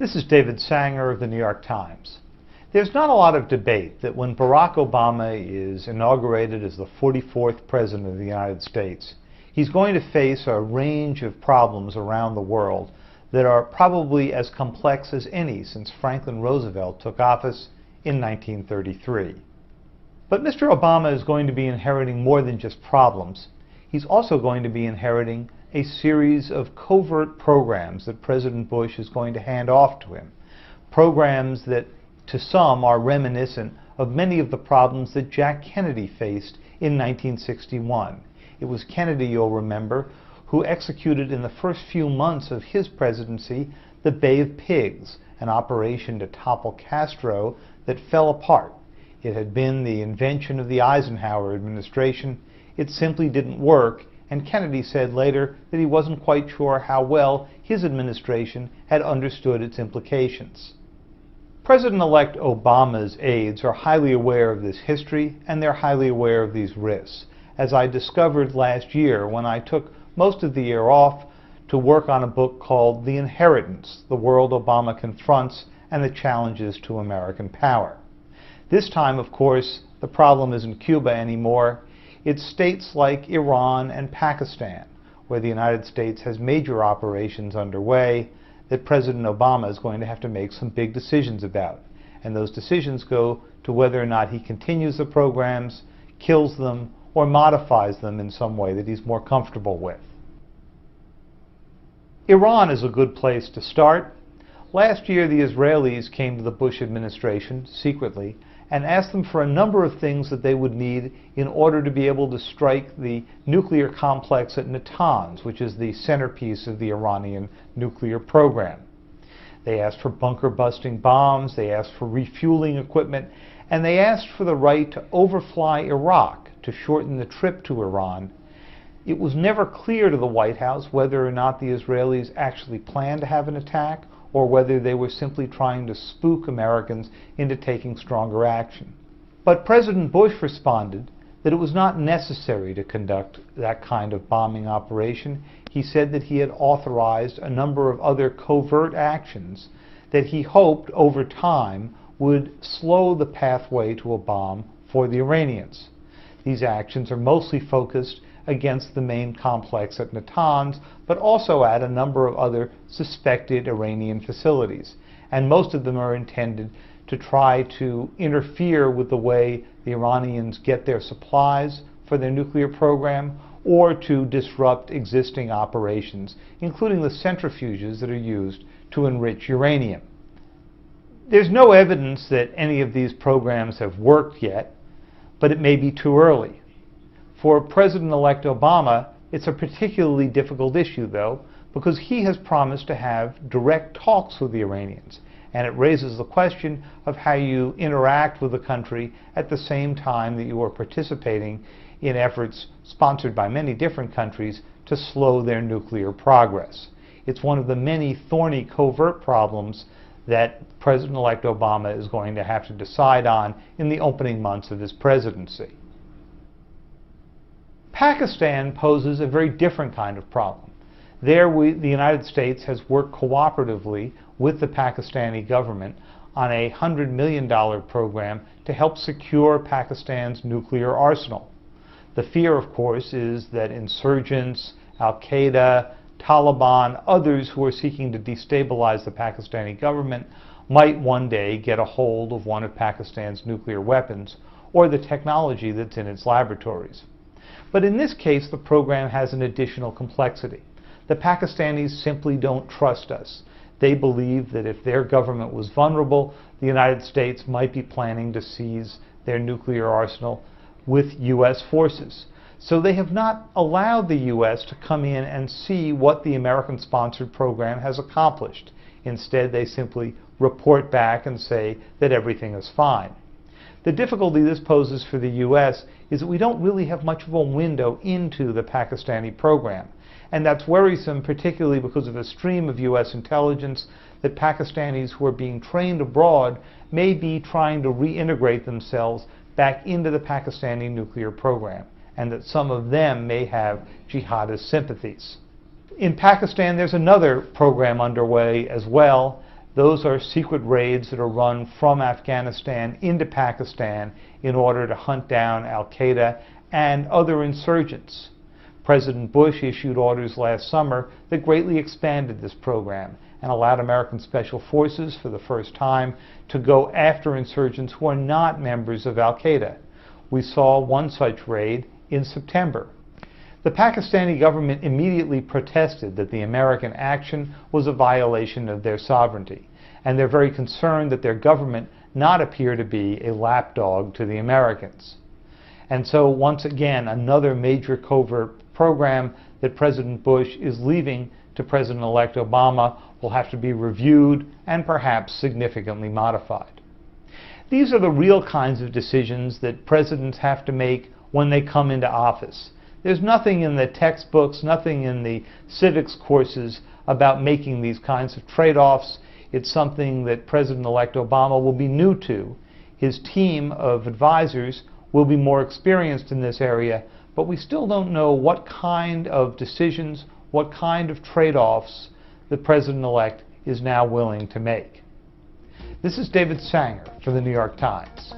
This is David Sanger of the New York Times. There's not a lot of debate that when Barack Obama is inaugurated as the 44th President of the United States, he's going to face a range of problems around the world that are probably as complex as any since Franklin Roosevelt took office in 1933. But Mr. Obama is going to be inheriting more than just problems. He's also going to be inheriting a series of covert programs that President Bush is going to hand off to him. Programs that, to some, are reminiscent of many of the problems that Jack Kennedy faced in 1961. It was Kennedy, you'll remember, who executed in the first few months of his presidency the Bay of Pigs, an operation to topple Castro that fell apart. It had been the invention of the Eisenhower administration. It simply didn't work, and Kennedy said later that he wasn't quite sure how well his administration had understood its implications. President-elect Obama's aides are highly aware of this history, and they're highly aware of these risks, as I discovered last year when I took most of the year off to work on a book called The Inheritance: The World Obama Confronts and the Challenges to American Power. This time, of course, the problem isn't Cuba anymore. It's states like Iran and Pakistan, where the United States has major operations underway that President Obama is going to have to make some big decisions about. And those decisions go to whether or not he continues the programs, kills them, or modifies them in some way that he's more comfortable with. Iran is a good place to start. Last year, the Israelis came to the Bush administration secretly and asked them for a number of things that they would need in order to be able to strike the nuclear complex at Natanz, which is the centerpiece of the Iranian nuclear program. They asked for bunker-busting bombs, they asked for refueling equipment, and they asked for the right to overfly Iraq to shorten the trip to Iran. It was never clear to the White House whether or not the Israelis actually planned to have an attack, or whether they were simply trying to spook Americans into taking stronger action. But President Bush responded that it was not necessary to conduct that kind of bombing operation. He said that he had authorized a number of other covert actions that he hoped over time would slow the pathway to a bomb for the Iranians. These actions are mostly focused against the main complex at Natanz, but also at a number of other suspected Iranian facilities. And most of them are intended to try to interfere with the way the Iranians get their supplies for their nuclear program, or to disrupt existing operations, including the centrifuges that are used to enrich uranium. There's no evidence that any of these programs have worked yet, but it may be too early. For President-elect Obama, it's a particularly difficult issue, though, because he has promised to have direct talks with the Iranians. And it raises the question of how you interact with the country at the same time that you are participating in efforts sponsored by many different countries to slow their nuclear progress. It's one of the many thorny covert problems that President-elect Obama is going to have to decide on in the opening months of his presidency. Pakistan poses a very different kind of problem. There, the United States has worked cooperatively with the Pakistani government on a $100 million program to help secure Pakistan's nuclear arsenal. The fear, of course, is that insurgents, Al-Qaeda, Taliban, others who are seeking to destabilize the Pakistani government might one day get a hold of one of Pakistan's nuclear weapons or the technology that's in its laboratories. But in this case, the program has an additional complexity. The Pakistanis simply don't trust us. They believe that if their government was vulnerable, the United States might be planning to seize their nuclear arsenal with U.S. forces. So they have not allowed the U.S. to come in and see what the American-sponsored program has accomplished. Instead, they simply report back and say that everything is fine. The difficulty this poses for the U.S. is that we don't really have much of a window into the Pakistani program. And that's worrisome, particularly because of a stream of U.S. intelligence that Pakistanis who are being trained abroad may be trying to reintegrate themselves back into the Pakistani nuclear program, and that some of them may have jihadist sympathies. In Pakistan, there's another program underway as well Those are secret raids that are run from Afghanistan into Pakistan in order to hunt down Al-Qaeda and other insurgents. President Bush issued orders last summer that greatly expanded this program and allowed American Special Forces for the first time to go after insurgents who are not members of Al-Qaeda. We saw one such raid in September. The Pakistani government immediately protested that the American action was a violation of their sovereignty, and they're very concerned that their government not appear to be a lapdog to the Americans. And so once again, another major covert program that President Bush is leaving to President-elect Obama will have to be reviewed and perhaps significantly modified. These are the real kinds of decisions that presidents have to make when they come into office. There's nothing in the textbooks, nothing in the civics courses about making these kinds of trade-offs. It's something that President-elect Obama will be new to. His team of advisors will be more experienced in this area, but we still don't know what kind of decisions, what kind of trade-offs the President-elect is now willing to make. This is David Sanger for the New York Times.